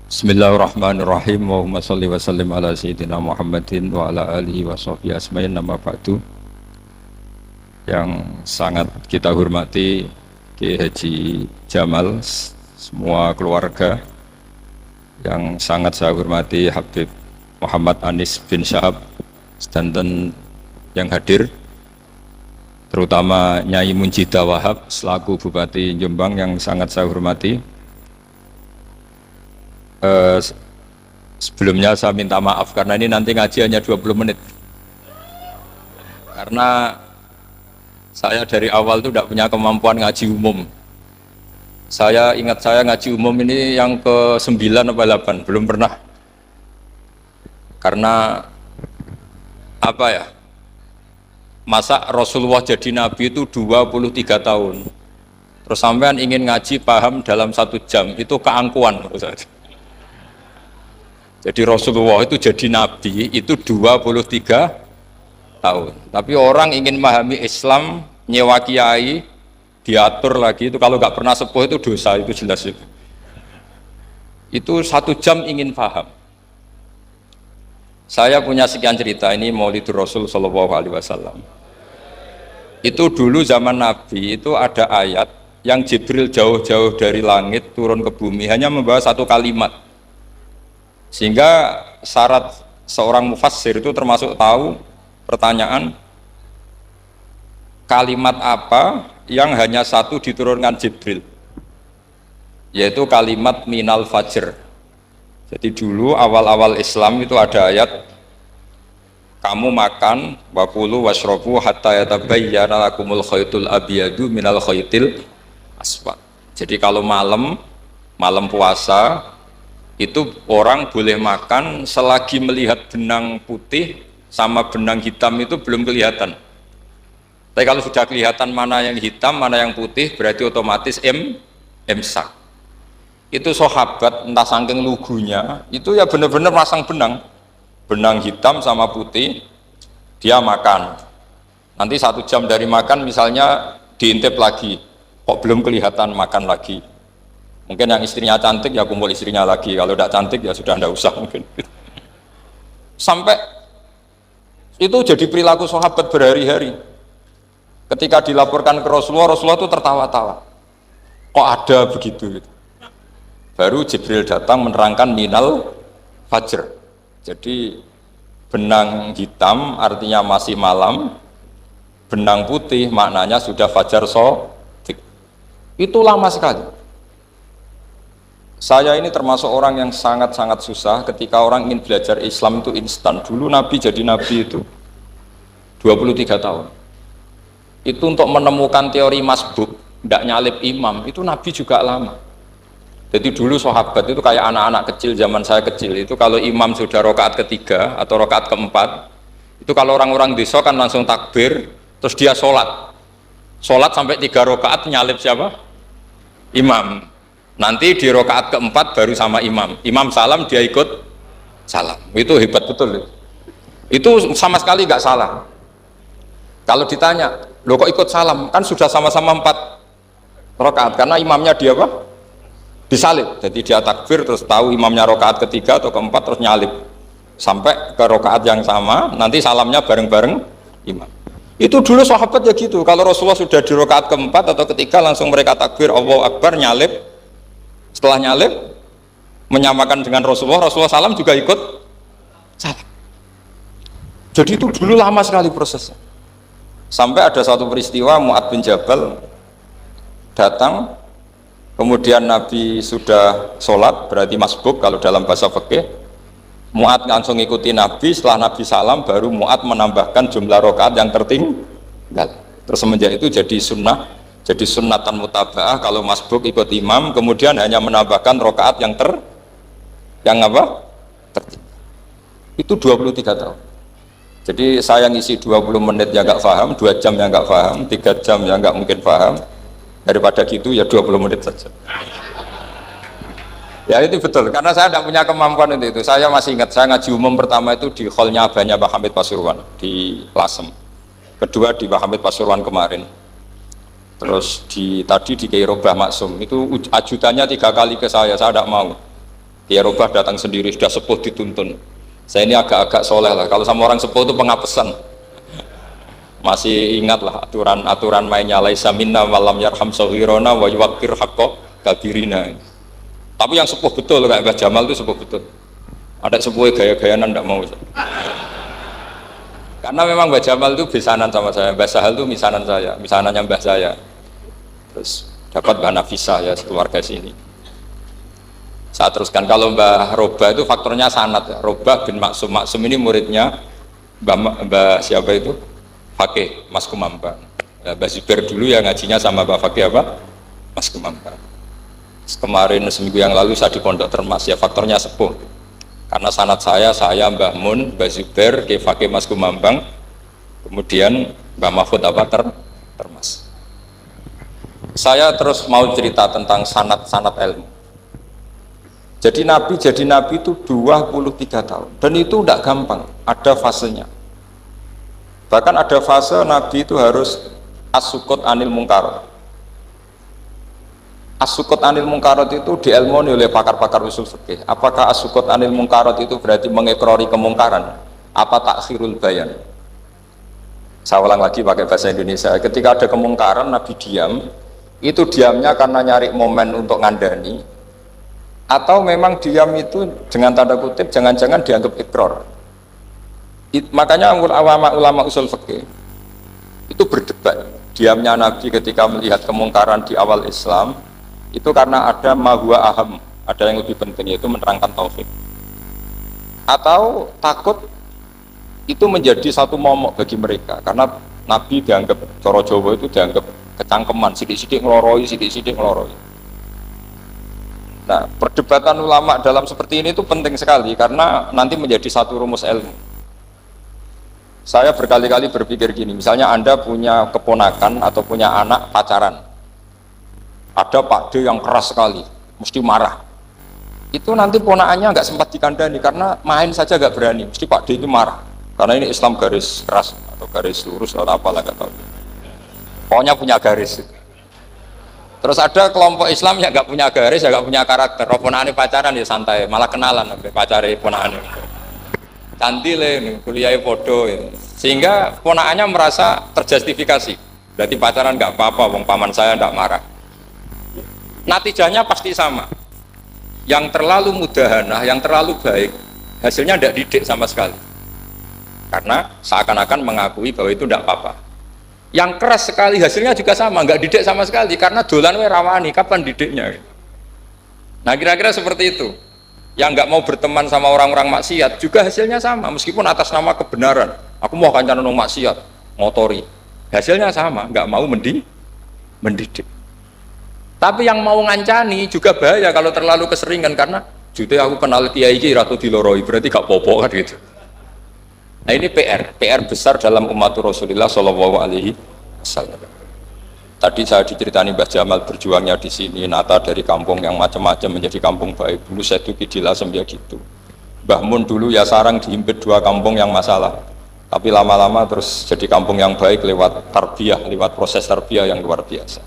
Bismillahirrahmanirrahim. Allahumma sholli wa sallim ala sayyidina Muhammadin wa ala alihi wa sahbihi asma'in nama ba'du. Yang sangat kita hormati Kiai Haji Jamal, semua keluarga. Yang sangat saya hormati Habib Muhammad Anis bin Syahab dan yang hadir, terutama Nyai Munjidah Wahab selaku Bupati Jombang yang sangat saya hormati. Sebelumnya saya minta maaf karena ini nanti ngaji hanya 20 menit, karena saya dari awal itu tidak punya kemampuan ngaji umum. Saya ingat saya ngaji umum ini yang ke 9 atau 8, belum pernah. Karena apa ya, masa Rasulullah jadi Nabi itu 23 tahun, terus sampean ingin ngaji paham dalam 1 jam, itu keangkuhan menurut saya. Jadi Rasulullah itu jadi Nabi itu 23 tahun. Tapi orang ingin memahami Islam, nyewa kiai, diatur lagi, itu kalau nggak pernah sepuh itu dosa, itu jelas itu. Itu 1 jam ingin paham. Saya punya sekian cerita, ini Maulidur Rasul Shallallahu Alaihi Wasallam. Itu dulu zaman Nabi itu ada ayat yang Jibril jauh-jauh dari langit turun ke bumi hanya membawa 1 kalimat. Sehingga syarat seorang mufassir itu termasuk tahu pertanyaan kalimat apa yang hanya 1 diturunkan Jibril, yaitu kalimat minal fajr. Jadi dulu awal-awal Islam itu ada ayat kamu makan wakulu washrobu hatta yatabayyana lakumul khaytul abyadu minal khaytil aswad. Jadi kalau malam puasa itu orang boleh makan selagi melihat benang putih sama benang hitam itu belum kelihatan. Tapi kalau sudah kelihatan mana yang hitam, mana yang putih, berarti otomatis imsak. Itu sahabat entah saking lugunya, itu ya benar-benar masang benang hitam sama putih, dia makan. Nanti 1 jam dari makan misalnya diintip lagi, kok belum kelihatan, makan lagi. Mungkin yang istrinya cantik ya kumpul istrinya lagi, kalau tidak cantik ya sudah tidak usah mungkin. Sampai itu jadi perilaku sahabat berhari-hari. Ketika dilaporkan ke Rasulullah, Rasulullah itu tertawa-tawa. Kok ada begitu? Baru Jibril datang menerangkan minal fajr. Jadi benang hitam artinya masih malam, benang putih maknanya sudah fajar shadiq. Itu lama sekali. Saya ini termasuk orang yang sangat-sangat susah ketika orang ingin belajar Islam itu instan. Dulu Nabi jadi Nabi itu 23 tahun. Itu untuk menemukan teori masbuk, tidak nyalip imam, itu Nabi juga lama. Jadi dulu sahabat itu kayak anak-anak kecil zaman saya kecil, itu kalau imam sudah rakaat ketiga atau rakaat keempat, itu kalau orang-orang desa kan langsung takbir, terus dia sholat sampai 3 rakaat nyalip siapa? Imam. Nanti di rakaat keempat baru sama imam salam, dia ikut salam. Itu hebat betul itu sama sekali nggak salah. Kalau ditanya, lo kok ikut salam, kan sudah sama-sama 4 rakaat, karena imamnya dia apa? Disalib. Jadi dia takbir terus tahu imamnya rakaat ketiga atau keempat terus nyalip sampai ke rakaat yang sama, nanti salamnya bareng-bareng imam. Itu dulu sahabat ya gitu, kalau Rasulullah sudah di rakaat keempat atau ketiga langsung mereka takbir Allahu Akbar, nyalip. Setelah nyalip menyamakan dengan Rasulullah salam juga ikut salam. Jadi itu dulu lama sekali prosesnya. Sampai ada satu peristiwa Mu'ad bin Jabal datang, kemudian Nabi sudah sholat, berarti masbuk kalau dalam bahasa fikih. Mu'ad langsung ikuti Nabi, setelah Nabi salam baru Mu'ad menambahkan jumlah rakaat yang tertinggal. Terus semenjak itu jadi sunnah, jadi sunnatan mutaba'ah, kalau masbuk ikut imam, kemudian hanya menambahkan rakaat yang tertinggal. Itu 23 tahun. Jadi saya ngisi 20 menit ya nggak paham, 2 jam ya nggak paham, 3 jam ya nggak mungkin paham. Daripada gitu ya 20 menit saja. Ya itu betul, karena saya tidak punya kemampuan itu. Saya masih ingat, saya ngaji umum pertama itu di hallnya abahnya Pak Hamid Pasuruan di Lasem. Kedua di Pak Hamid Pasuruan kemarin. Terus tadi di Kiai Robah Maksum itu ajudannya 3 kali ke saya tidak mau. Kiai Robah datang sendiri, sudah sepuh dituntun. Saya ini agak-agak soleh lah, kalau sama orang sepuh itu pengapesan. Masih ingat lah aturan mainnya, laisa minna walam yarham sahirona wa yuwakir haqqo kabirina. Tapi yang sepuh betul kayak Mbah Jamal itu sepuh betul. Ada sepuh gaya-gayaan enggak mau. Karena memang Mbah Jamal itu besanan sama saya, Mbah Sahal itu misanan saya, misanannya Mbah saya. Terus dapat Mbah Nafisah ya, sekeluarga sini. Saya teruskan, kalau Mbah Robah itu faktornya sanad ya. Robah bin Maksum, Maksum ini muridnya Mbah siapa itu? Fakih Mas Kumambang. Ya, Mbah Zubair dulu ya ngajinya sama Mbah Fakih apa? Mas Kumambang. Kemarin seminggu yang lalu saya di Pondok Termas ya, faktornya sepuh. Karena sanad saya Mbah Mun, Mbah Zubair, Kiai Fakih Mas Kumambang, kemudian Mbah Mahfud apa Termas. Saya terus mau cerita tentang sanad ilmu. Jadi Nabi itu 23 tahun dan itu tidak gampang, ada fasenya. Bahkan ada fase Nabi itu harus as-sukut anil mungkar. As-sukut anil mungkarat itu diilmoni oleh pakar-pakar usul fikih. Apakah as-sukut anil mungkarat itu berarti mengekrori kemungkaran? Apa takhirul bayan? Saya ulang lagi pakai bahasa Indonesia. Ketika ada kemungkaran Nabi diam, itu diamnya karena nyari momen untuk ngandani, atau memang diam itu dengan tanda kutip jangan-jangan dianggap ikrar. Makanya ulama usul fikih itu berdebat. Diamnya Nabi ketika melihat kemungkaran di awal Islam itu karena ada mahwa aham, ada yang lebih penting, yaitu menerangkan tauhid, atau takut itu menjadi satu momok bagi mereka karena Nabi dianggap coro Jawa itu dianggap kecangkeman, sidik-sidik ngeloroi. Nah, perdebatan ulama dalam seperti ini itu penting sekali karena nanti menjadi satu rumus ilmu. Saya berkali-kali berpikir gini, misalnya Anda punya keponakan atau punya anak pacaran, ada Pak D yang keras sekali, mesti marah. Itu nanti ponakannya nggak sempat dikandani karena main saja nggak berani, mesti Pak D itu marah. Karena ini Islam garis keras atau garis lurus atau apalah nggak tahu. Pokoknya punya garis. Terus ada kelompok Islam yang nggak punya garis, ya nggak punya karakter. Ponakannya pacaran ya santai, malah kenalan sampai pacari ponakannya. Cantile, kuliahnya podo, ya. Sehingga ponakannya merasa terjustifikasi. Berarti pacaran nggak apa-apa, wong paman saya nggak marah. Natijahnya pasti sama. Yang terlalu mudahanah, yang terlalu baik, hasilnya tidak didik sama sekali. Karena seakan-akan mengakui bahwa itu tidak apa-apa. Yang keras sekali hasilnya juga sama, nggak didik sama sekali karena dolan we rawani, kapan didiknya? Nah kira-kira seperti itu. Yang nggak mau berteman sama orang-orang maksiat juga hasilnya sama, meskipun atas nama kebenaran. Aku mau kancanan maksiat, ngotori. Hasilnya sama, nggak mau mendidik. Tapi yang mau ngancani juga bahaya kalau terlalu keseringan karena jute aku kenal kiai iki ratu diloroi, berarti gak popo kan gitu. Nah ini PR besar dalam umat Rasulullah Shallallahu Alaihi Wasallam. Tadi saya diceritani Mbah Jamal berjuangnya di sini, nata dari kampung yang macam-macam menjadi kampung baik. Dulu saya tuh di Lasem ya gitu. Mbah Mun dulu ya sarang dihimpit 2 kampung yang masalah. Tapi lama-lama terus jadi kampung yang baik lewat tarbiyah, lewat proses tarbiyah yang luar biasa.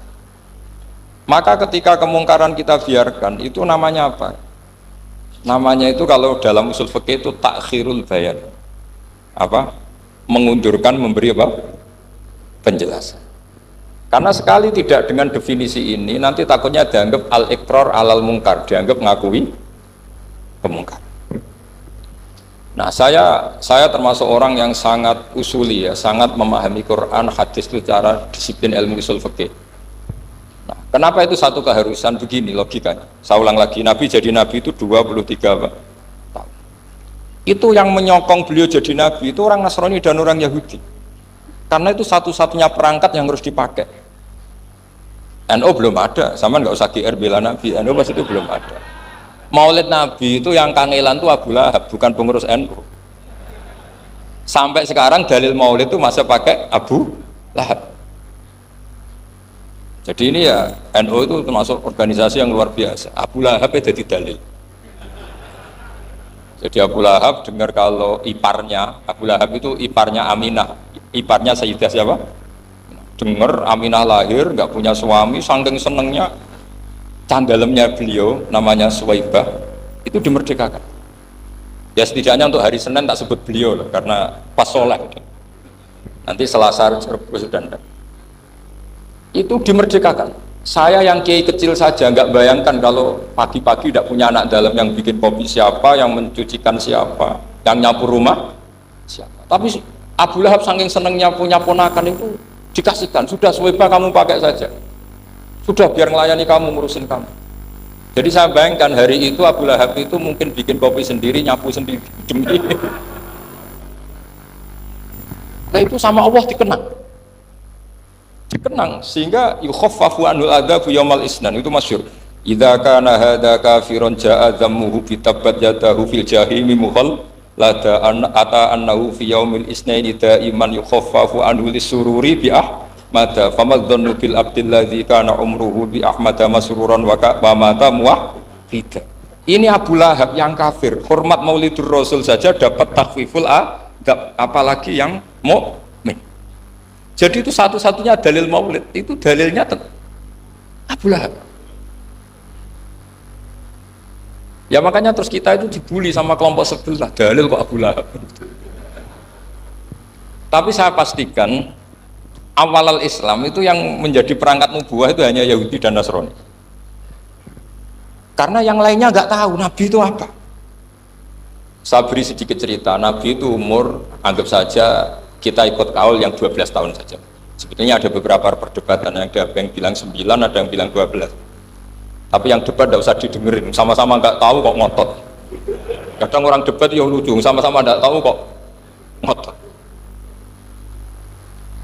Maka ketika kemungkaran kita biarkan, itu namanya apa? Namanya itu kalau dalam usul fikih itu takhirul bayan. Apa? Mengundurkan, memberi apa? Penjelasan. Karena sekali tidak dengan definisi ini, nanti takutnya dianggap al-iqrar alal mungkar, dianggap mengakui kemungkaran. Nah, saya termasuk orang yang sangat usuli ya, sangat memahami Quran, hadis itu secara disiplin ilmu usul fikih. Nah, kenapa itu satu keharusan begini logikanya? Saya ulang lagi, Nabi jadi Nabi itu 23 tahun. Itu yang menyokong beliau jadi Nabi itu orang Nasrani dan orang Yahudi. Karena itu satu-satunya perangkat yang harus dipakai. NU belum ada, sama nggak usah GR bela Nabi, NU pas itu belum ada. Maulid Nabi itu yang kangelan itu Abu Lahab, bukan pengurus NU. Sampai sekarang dalil Maulid itu masih pakai Abu Lahab. Jadi ini ya NU itu termasuk organisasi yang luar biasa. Abu Lahab itu jadi dalil. Jadi Abu Lahab dengar kalau iparnya, Abu Lahab itu iparnya Aminah, iparnya Sayyidah siapa? Dengar Aminah lahir, nggak punya suami, saking senengnya, candalemnya beliau, namanya Suwaibah, itu dimerdekakan. Ya setidaknya untuk hari Senin tak sebut beliau loh, karena pas sholat. Nanti Selasa Rebus dan itu dimerdekakan. Saya yang kiai kecil saja nggak bayangkan kalau pagi-pagi tidak punya anak dalam, yang bikin kopi siapa, yang mencucikan siapa, yang nyapu rumah siapa. Tapi Abu Lahab saking senengnya punya ponakan itu dikasihkan, sudah Suhaibah kamu pakai saja, sudah biar melayani kamu, ngurusin kamu. Jadi saya bayangkan hari itu Abu Lahab itu mungkin bikin kopi sendiri, nyapu sendiri demi. Nah itu sama Allah dikenang sehingga yukhaffafu anul adzabu yaumal isnan, itu masyhur. Idza kana hadza kafiron jaa dhammuhu bi tabbat yadahu fil jahimi mukhal lada ata annahu fi yaumil isnaini daiman yukhaffafu anhu lisururi bi ahmada famadzannu bil abdil ladzi kana umruhu bi ahmada masruran wa mata muwahhida. Ini Abu Lahab yang kafir, hormat Maulidur Rasul saja dapat takhfiful adab, apalagi yang mukmin. Jadi itu satu-satunya dalil maulid, itu dalilnya Abu Lahab. Ya makanya terus kita itu dibully sama kelompok sebelah, dalil kok Abu Lahab. Tapi saya pastikan awal Islam itu yang menjadi perangkat nubuah itu hanya Yahudi dan Nasrani. Karena yang lainnya nggak tahu Nabi itu apa. Saya beri sedikit cerita, Nabi itu umur, anggap saja kita ikut kaul yang 12 tahun saja. Sebetulnya ada beberapa perdebatan, ada yang bilang 9, ada yang bilang 12. Tapi yang debat tidak usah didengerin, sama-sama nggak tahu kok ngotot. Kadang orang debat ya lucu, sama-sama nggak tahu kok ngotot.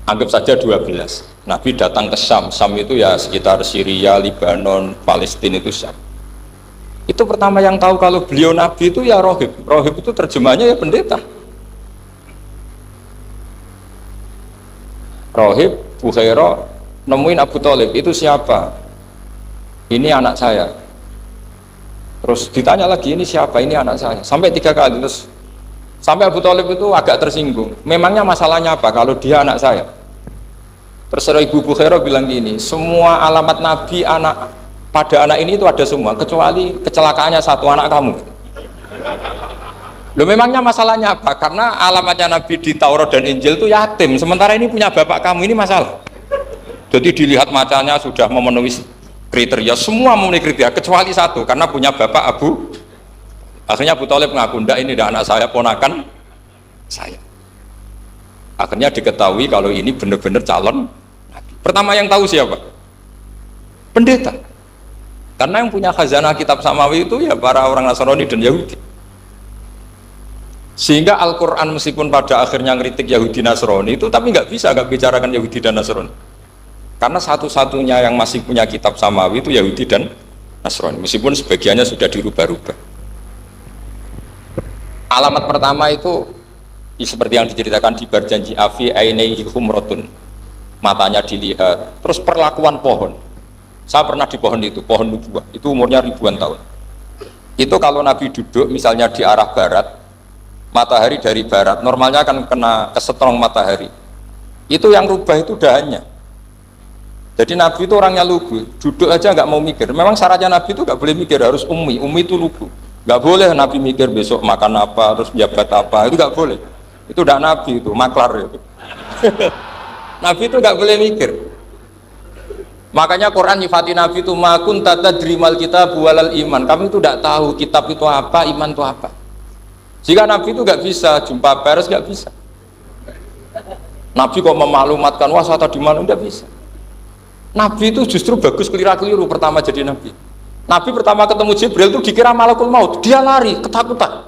Anggap saja 12. Nabi datang ke Syam, Syam itu ya sekitar Syria, Lebanon, Palestina itu Syam. Itu pertama yang tahu kalau beliau Nabi itu ya rohib. Rohib itu terjemahnya ya pendeta. Rohib, Bukhairah nemuin Abu Thalib, itu siapa? Ini anak saya. Terus ditanya lagi, ini siapa? Ini anak saya. Sampai 3 kali, terus sampai Abu Thalib itu agak tersinggung. Memangnya masalahnya apa kalau dia anak saya? Terus Ibu Bukhairah bilang gini, semua alamat Nabi pada anak ini itu ada semua, kecuali kecelakaannya satu, anak kamu. Loh memangnya masalahnya apa? Karena alamatnya Nabi di Taurat dan Injil itu yatim, sementara ini punya bapak kamu, ini masalah. Jadi dilihat macanya sudah memenuhi kriteria, semua memenuhi kriteria kecuali satu, karena punya bapak Abu. Akhirnya Abu Thalib mengaku, enggak, ini tidak anak saya, ponakan saya. Akhirnya diketahui kalau ini benar-benar calon Nabi. Pertama yang tahu siapa? Pendeta. Karena yang punya khazanah kitab samawi itu ya para orang Nasrani dan Yahudi. Sehingga Al-Quran meskipun pada akhirnya ngeritik Yahudi Nasrani itu, tapi nggak bicarakan Yahudi dan Nasrani. Karena satu-satunya yang masih punya kitab samawi itu Yahudi dan Nasrani, meskipun sebagiannya sudah dirubah-rubah. Alamat pertama itu seperti yang diceritakan di Barjanji Afi ainaihi humratun, matanya dilihat. Terus perlakuan pohon, saya pernah di pohon itu, pohon nubuah, itu umurnya ribuan tahun. Itu kalau Nabi duduk misalnya di arah barat, matahari dari barat, normalnya akan kena kesetrong matahari. Itu yang rubah itu dahannya. Jadi Nabi itu orangnya lugu, duduk aja nggak mau mikir. Memang syaratnya Nabi itu nggak boleh mikir, harus ummi itu lugu. Nggak boleh Nabi mikir besok makan apa, terus jabat apa, itu nggak boleh. Itu udah Nabi, itu maklar itu. Nabi itu nggak boleh mikir. Makanya Quran nyifati Nabi itu makun tata drimal kitab walal iman. Kami itu tidak tahu kitab itu apa, iman itu apa. Jika Nabi itu nggak bisa jumpa pers, nggak bisa. Nabi kok memaklumatkan wasata di mana, nggak bisa. Nabi itu justru bagus keliru pertama jadi Nabi. Nabi pertama ketemu Jibril itu dikira malakul maut, dia lari ketakutan.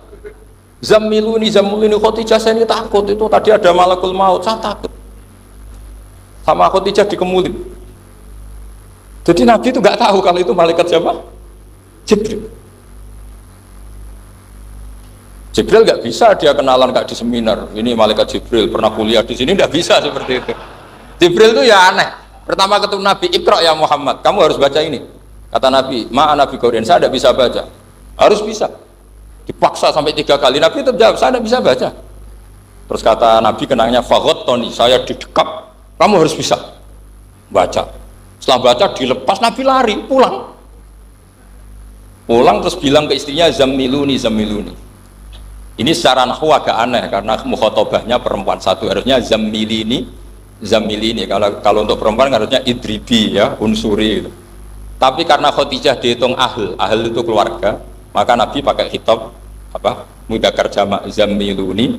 Zamiluni Khadijah, saya ini takut, itu tadi ada malakul maut, saya takut. Sama Khadijah dikemulin. Jadi Nabi itu nggak tahu kalau itu malaikat siapa? Jibril. Jibril nggak bisa dia kenalan kayak di seminar. Ini malaikat Jibril pernah kuliah di sini, nggak bisa seperti itu. Jibril itu ya aneh. Pertama ketemu Nabi, Iqra ya Muhammad, kamu harus baca ini. Kata Nabi, Nabi Qaurian, saya tidak bisa baca. Harus bisa. Dipaksa sampai 3 kali, Nabi tetap jawab, saya tidak bisa baca. Terus kata Nabi kenangnya, Fagot Tony, saya didekap, kamu harus bisa baca. Setelah baca dilepas, Nabi lari pulang. Pulang terus bilang ke istrinya zammiluni zammiluni. Ini secara nahwu agak aneh karena mukhatabahnya perempuan satu, harusnya zammilini zammilini. Kalau untuk perempuan harusnya idribi ya, unsuri gitu. Tapi karena Khadijah dihitung ahl itu keluarga, maka Nabi pakai khitab apa? Mudzakkar jamak zammiluni.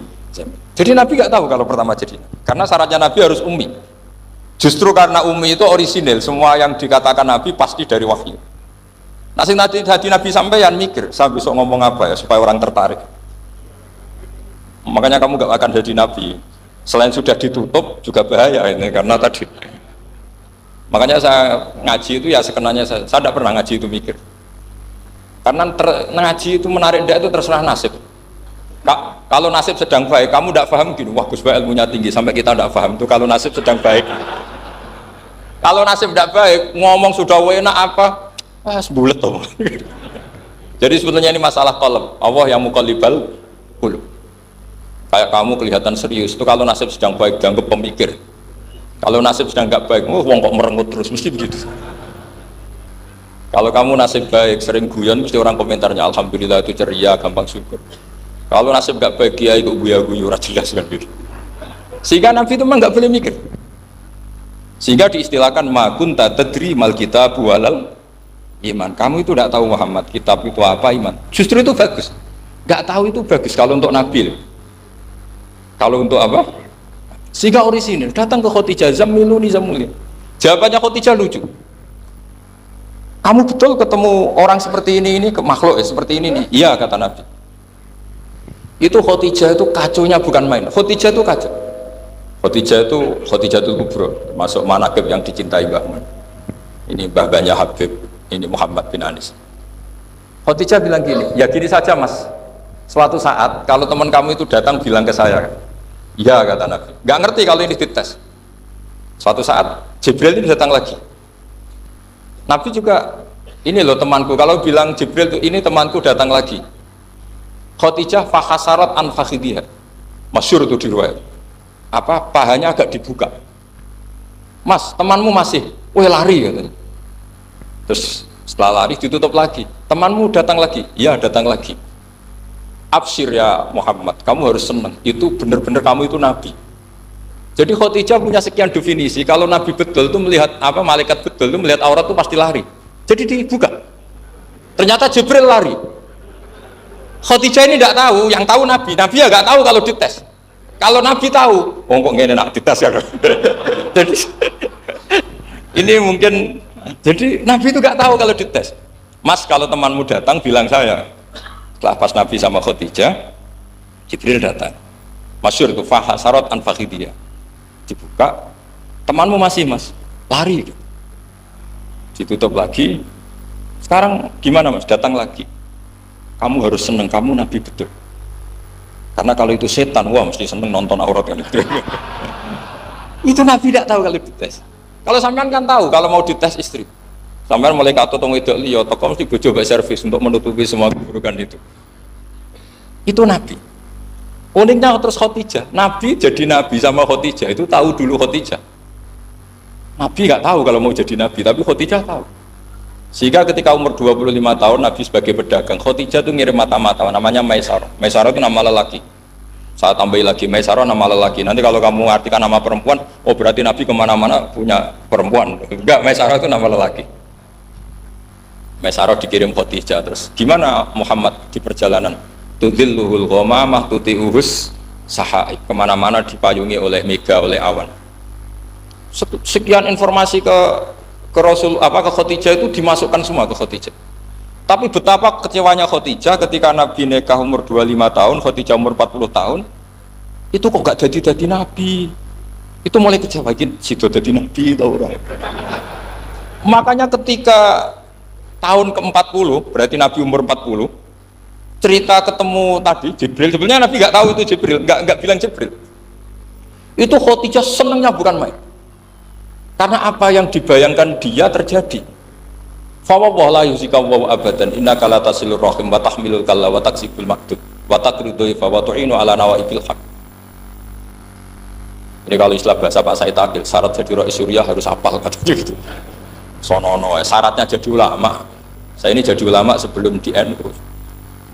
Jadi Nabi nggak tahu kalau pertama jadi. Karena syaratnya Nabi harus ummi. Justru karena ummi itu orisinil, semua yang dikatakan Nabi pasti dari wahyu. Nah, hati Nabi sampeyan mikir, saya besok ngomong apa ya supaya orang tertarik. Makanya kamu gak akan jadi Nabi. Selain sudah ditutup juga bahaya ini karena tadi. Makanya saya ngaji itu ya sekenanya saya tidak pernah ngaji itu mikir. Karena ngaji itu menarik dia itu terserah nasib. Kalau nasib sedang baik, kamu tidak paham gini, wah Gus Bae ilmunya tinggi sampai kita tidak paham itu kalau nasib sedang baik. Kalau nasib tidak baik, ngomong sudah enak apa? Sebulet tuh. Jadi sebetulnya ini masalah qalb. Allah yang muqallibal qulub. Kayak kamu kelihatan serius itu kalau nasib sedang baik dianggap pemikir. Kalau nasib sedang nggak baik, wong kok merengut terus mesti begitu. Kalau kamu nasib baik sering guyon mesti orang komentarnya alhamdulillah itu ceria, gampang syukur. Kalau nasib nggak baik kiai kok guya-guyu ora jelas kan gitu. Sehingga Nabi itu memang nggak boleh mikir. Sehingga diistilahkan ma kunta tadri mal kitab walal iman. Kamu itu tidak tahu Muhammad, kitab itu apa, iman. Justru itu bagus. Nggak tahu itu bagus kalau untuk Nabi. Kalau untuk apa? Sehingga orisinil datang ke Khadijah zammiluni zammiluni. Jawabannya Khadijah lucu. Kamu betul ketemu orang seperti ini ke makhluk ya, seperti ini nih. Iya kata Nabi. Itu Khadijah itu kacaunya bukan main. Khadijah itu kacau. Khadijah itu kubro, masuk manaqib yang dicintai Mbah Mun. Ini mbah-mbahnya Habib. Ini Muhammad bin Anis. Khadijah bilang gini, ya gini saja mas, suatu saat kalau teman kamu itu datang bilang ke saya, ya kata Nabi, nggak ngerti kalau ini dites. Suatu saat Jibril ini datang lagi. Nabi juga, ini loh temanku, kalau bilang Jibril itu ini temanku datang lagi. Khadijah fahasarat an fakhidiyah, masyhur itu di riwayat. Apa pahanya agak dibuka. Mas, temanmu masih, lari katanya. Terus setelah lari ditutup lagi. Temanmu datang lagi, iya datang lagi. Absyir ya Muhammad, kamu harus senang. Itu benar-benar kamu itu Nabi. Jadi Khadijah punya sekian definisi. Kalau Nabi betul itu melihat apa, malaikat betul itu melihat aurat itu pasti lari. Jadi dibuka. Ternyata Jibril lari. Khadijah ini tidak tahu, yang tahu Nabi. Nabi ya nggak tahu kalau dites. Kalau Nabi tahu, kok ngene nak dites ya. Jadi ini mungkin. Jadi Nabi itu gak tahu kalau dites. Mas kalau temanmu datang bilang saya. Setelah pas Nabi sama Khadijah, Jibril datang. Masyhur itu fahasarat an fakhidiyah. Dibuka, temanmu masih mas, lari. Ditutup lagi. Sekarang gimana mas? Datang lagi. Kamu harus seneng, kamu Nabi betul. Karena kalau itu setan, wah mesti seneng nonton aurat kan itu. Itu Nabi tidak tahu kalau dites. Kalau sampean kan tahu kalau mau dites istri, sampean mulai kato tong wedok liya toko mesti bojo mbak servis untuk menutupi semua keburukan itu. Itu Nabi. Uniknya terus Khadijah, Nabi jadi Nabi sama Khadijah itu tahu dulu Khadijah. Nabi nggak tahu kalau mau jadi Nabi, tapi Khadijah tahu. Sehingga ketika umur 25 tahun Nabi sebagai pedagang, Khadijah itu ngirim mata-mata namanya Maisarah. Maisarah itu nama lelaki. Saya tambahin lagi, Maisarah nama lelaki. Nanti kalau kamu artikan nama perempuan, oh berarti Nabi kemana-mana punya perempuan. Enggak, Maisarah itu nama lelaki. Maisarah dikirim Khadijah. Terus gimana Muhammad di perjalanan? Tudilluhul ghamamah tuti'uhus sahaib. Kemana-mana dipayungi oleh mega, oleh awan. Sekian informasi ke Rasul, ke Khadijah itu dimasukkan semua ke Khadijah. Tapi betapa kecewanya Khadijah ketika Nabi nikah umur 25 tahun, Khadijah umur 40 tahun, itu kok gak jadi Nabi. Itu mulai kecewa, situ jadi Nabi tahu orang. Makanya ketika tahun ke-40, berarti Nabi umur 40, cerita ketemu tadi Jibril, sebenarnya Nabi gak tahu itu Jibril, gak bilang Jibril. Itu Khadijah senangnya bukan main. Karena apa yang dibayangkan dia terjadi. Fawwah la yuzika wa abadan innaka la tasilur rahim wa tahmilul kalla wa taksibul maktub wa taqridu fa wa tu'inu ala nawaibil haq. Ini kalau istilah bahasa Pak Said Akil, syarat jadi Rais Suriah harus hafal katanya gitu. Sonono syaratnya jadi ulama. Saya ini jadi ulama sebelum di NU.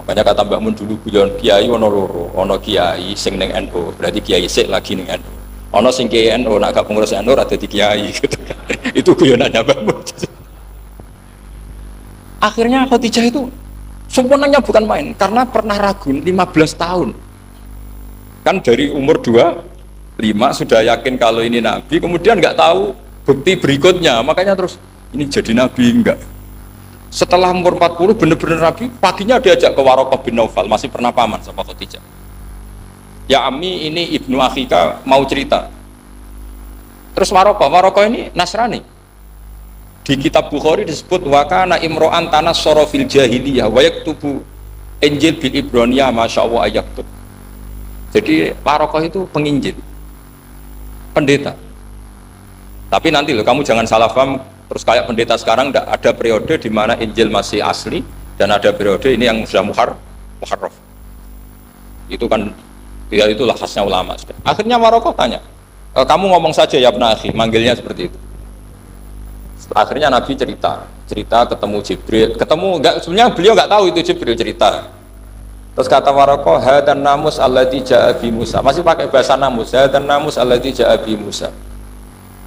Makanya kata Mbah Mun dulu guyon kiai ono loro, ono kiai sing ning NU, berarti kiai sik lagi ning NU. Ono sing kiai NU nak gak pengurus NU ora dadi kiai gitu kan. Itu guyonannya Mbah Mun. Akhirnya Khadijah itu sempurnanya bukan main karena pernah ragu 15 tahun. Kan dari umur 25 sudah yakin kalau ini nabi, kemudian nggak tahu bukti berikutnya, makanya terus ini jadi nabi enggak. Setelah umur 40 benar-benar nabi, paginya diajak ke Waraqah bin Naufal, masih pernah paman sama Khadijah. Ya Ami, ini ibnu akhika mau cerita. Terus Waraqah ini Nasrani. Di kitab Bukhari disebut wakana imro'an tanas sorofil jahiliyah wa yaktubu Injil bil Ibroniyah masya Allah ayaktub. Jadi Waraqah itu penginjil, pendeta. Tapi nanti loh, kamu jangan salah paham terus kayak pendeta sekarang. Tidak ada periode di mana Injil masih asli dan ada periode ini yang sudah muharraf. Itu kan ya itulah khasnya ulama. Akhirnya Waraqah tanya, kamu ngomong saja ya Ibn Akhi, manggilnya seperti itu. Akhirnya Nabi cerita ketemu Jibril, enggak, sebenarnya beliau nggak tahu itu Jibril cerita. Terus kata Waraqah, hadan namus alladzi ja'a bi Musa. Masih pakai bahasa namus, hadan namus alladzi ja'a bi Musa.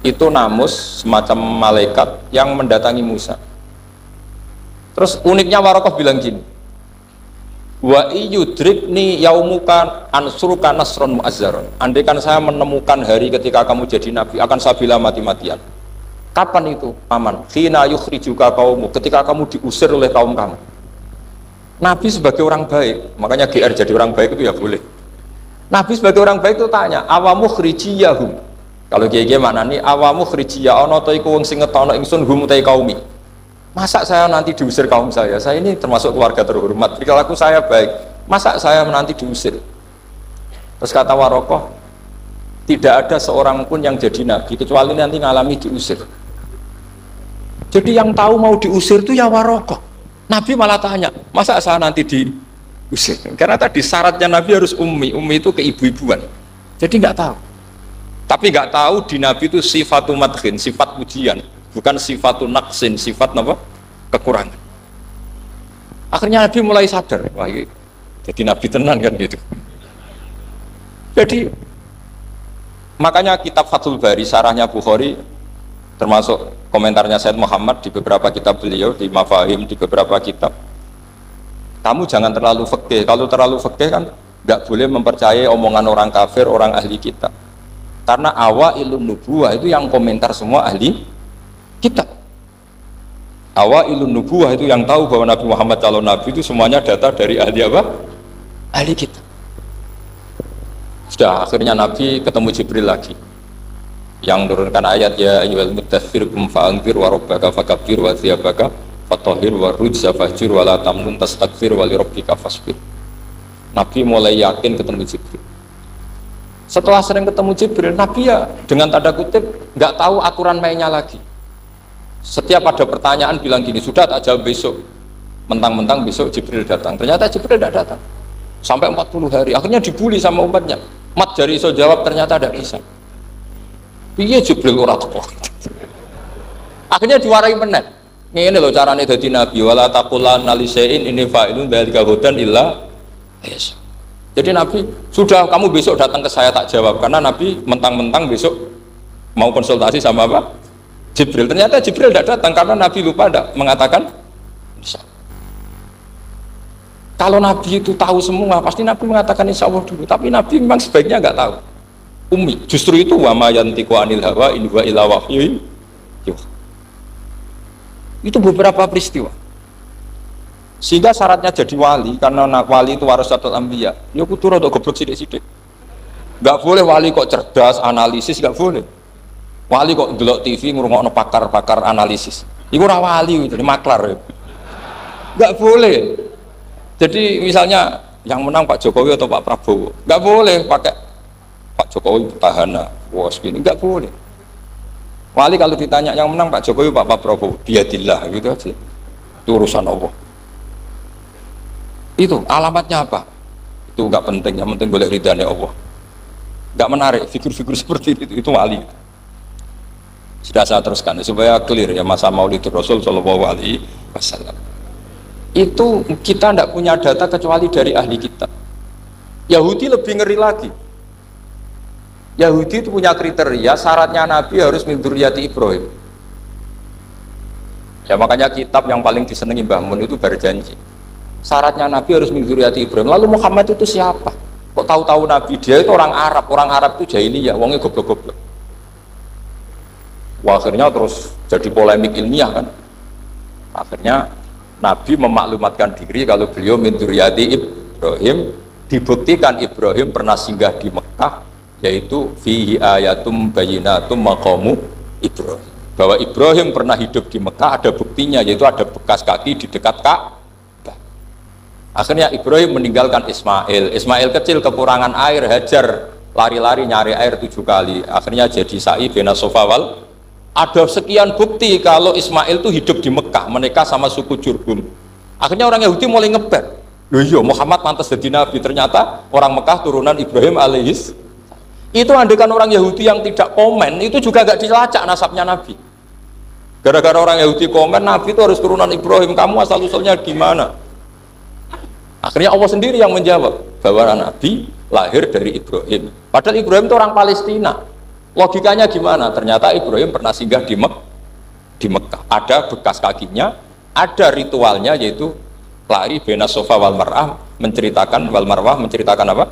Itu namus semacam malaikat yang mendatangi Musa. Terus uniknya Waraqah bilang gini, wa iyudrikni yaumuka ansuruka nasron mu'azzaron. Andaikan saya menemukan hari ketika kamu jadi nabi, akan saya bila mati-matian. Kapan itu paman? Khina yukhrijuka kaumu, ketika kamu diusir oleh kaum kamu. Nabi sebagai orang baik, makanya GR jadi orang baik itu ya boleh. Nabi sebagai orang baik itu tanya, awamu khrijiyahum. Kalau kiai mana nih, awamu khrijiyah ono ta iku wong sing ngetono ingsun hum ta kaumi. Masa saya nanti diusir kaum saya? Saya ini termasuk keluarga terhormat. Perilaku saya baik. Masa saya nanti diusir? Terus kata Waraqah, tidak ada seorang pun yang jadi nabi kecuali nanti ngalami diusir. Jadi yang tahu mau diusir itu ya Waraqah. Nabi malah tanya, masa saya nanti diusir? Karena tadi syaratnya Nabi harus ummi itu keibu-ibuan. Jadi nggak tahu. Tapi nggak tahu di Nabi itu sifatu madkhin, sifat pujian, bukan sifatu naqsin, sifat apa? Kekurangan. Akhirnya Nabi mulai sadar, wah ini jadi Nabi tenan kan gitu. Jadi makanya kitab Fathul Bari, syarahnya Bukhari, termasuk komentarnya Said Muhammad di beberapa kitab beliau, di Mafahim, di beberapa kitab. Kamu jangan terlalu fikih. Kalau terlalu fikih kan nggak boleh mempercayai omongan orang kafir, orang ahli kitab. Karena awailun nubuwah itu yang komentar semua ahli kitab. Awailun nubuwah itu yang tahu bahwa Nabi Muhammad calon nabi itu semuanya data dari ahli apa? Ahli kitab. Sudah akhirnya Nabi ketemu Jibril lagi yang menurunkan ayat ya ayyuhal muddaththir qum fa'anzir wa rabbaka fakabbir wa thiyabaka fatahhir wa rujza fahjur wa la tamnun tastakbir wa li rabbika fasbir. Nabi mulai yakin ketemu Jibril. Setelah sering ketemu Jibril, Nabi ya dengan tanda kutip nggak tahu aturan mainnya lagi. Setiap ada pertanyaan bilang gini, sudah tak jawab besok. Mentang-mentang besok Jibril datang. Ternyata Jibril tidak datang sampai 40 hari. Akhirnya dibully sama umatnya. Mat jari iso jawab, ternyata tidak bisa. Piye Jibril ora teko. Akhirnya diwarai meneh. Ngene lho carane dadi nabi, wala taqulanna li syai'in inni fa'ilun dzalika hudan illa yes. Jadi Nabi, sudah kamu besok datang ke saya tak jawab, karena Nabi mentang-mentang besok mau konsultasi sama apa? Jibril. Ternyata Jibril tidak datang karena Nabi lupa tidak mengatakan insya Allah. Kalau Nabi itu tahu semua, pasti Nabi mengatakan insya Allah dulu. Tapi Nabi memang sebaiknya nggak tahu. Ummi. Justru itu wa ma yantiqu anil hawa in huwa illa wahyun. Itu beberapa peristiwa. Sehingga syaratnya jadi wali, karena wali itu warasatul anbiya. Ya kudu rada goblok sithik-sithik. Enggak boleh wali kok cerdas, analisis, enggak boleh. Wali kok delok TV ngrungokno pakar-pakar analisis. Iku ora wali, jadi maklar. Enggak boleh. Jadi misalnya yang menang Pak Jokowi atau Pak Prabowo, enggak boleh pakai Pak Jokowi petahana, wos gini, enggak boleh. Wali kalau ditanya yang menang Pak Jokowi Pak Prabowo, biadillah gitu aja. Itu urusan Allah. Itu alamatnya apa? Itu enggak penting, yang penting boleh ridhanya Allah. Enggak menarik figur-figur seperti itu wali. Sudah saya teruskan supaya clear ya masa Maulid Rasul Shallallahu Alaihi Wasallam. Itu kita tidak punya data kecuali dari ahli kitab. Yahudi lebih ngeri lagi. Yahudi itu punya kriteria, syaratnya Nabi harus min dzurriyyati Ibrahim. Ya makanya kitab yang paling disenangi Mbah Mun itu Berjanji. Syaratnya Nabi harus min dzurriyyati Ibrahim. Lalu Muhammad itu siapa? Kok tahu-tahu Nabi? Dia itu orang Arab itu jahiliyah, wongnya goblok-goblok. Wah, akhirnya terus jadi polemik ilmiah kan. Akhirnya Nabi memaklumatkan diri kalau beliau min dzurriyyati Ibrahim, dibuktikan Ibrahim pernah singgah di Mekah, yaitu fihi ayatum bayyinatum maqamu Ibrahim. Bahwa Ibrahim pernah hidup di Mekah ada buktinya, yaitu ada bekas kaki di dekat Ka'bah. Akhirnya Ibrahim meninggalkan Ismail. Ismail kecil kekurangan air, Hajar lari-lari nyari air 7 kali. Akhirnya jadi sa'i bena Safa wal. Ada sekian bukti kalau Ismail itu hidup di Mekah, menikah sama suku Jurhum. Akhirnya orang Yahudi mulai ngeber. Loh iya, Muhammad pantas jadi nabi. Ternyata orang Mekah turunan Ibrahim alaihis. Itu andekan orang Yahudi yang tidak komen, itu juga gak dilacak nasabnya Nabi. Gara-gara orang Yahudi komen, Nabi itu harus turunan Ibrahim, kamu asal-usulnya gimana? Akhirnya Allah sendiri yang menjawab bahwa Nabi lahir dari Ibrahim. Padahal Ibrahim itu orang Palestina. Logikanya gimana? Ternyata Ibrahim pernah singgah di Mekah. Ada bekas kakinya, ada ritualnya yaitu lari bena Safa wal Marwah, menceritakan apa?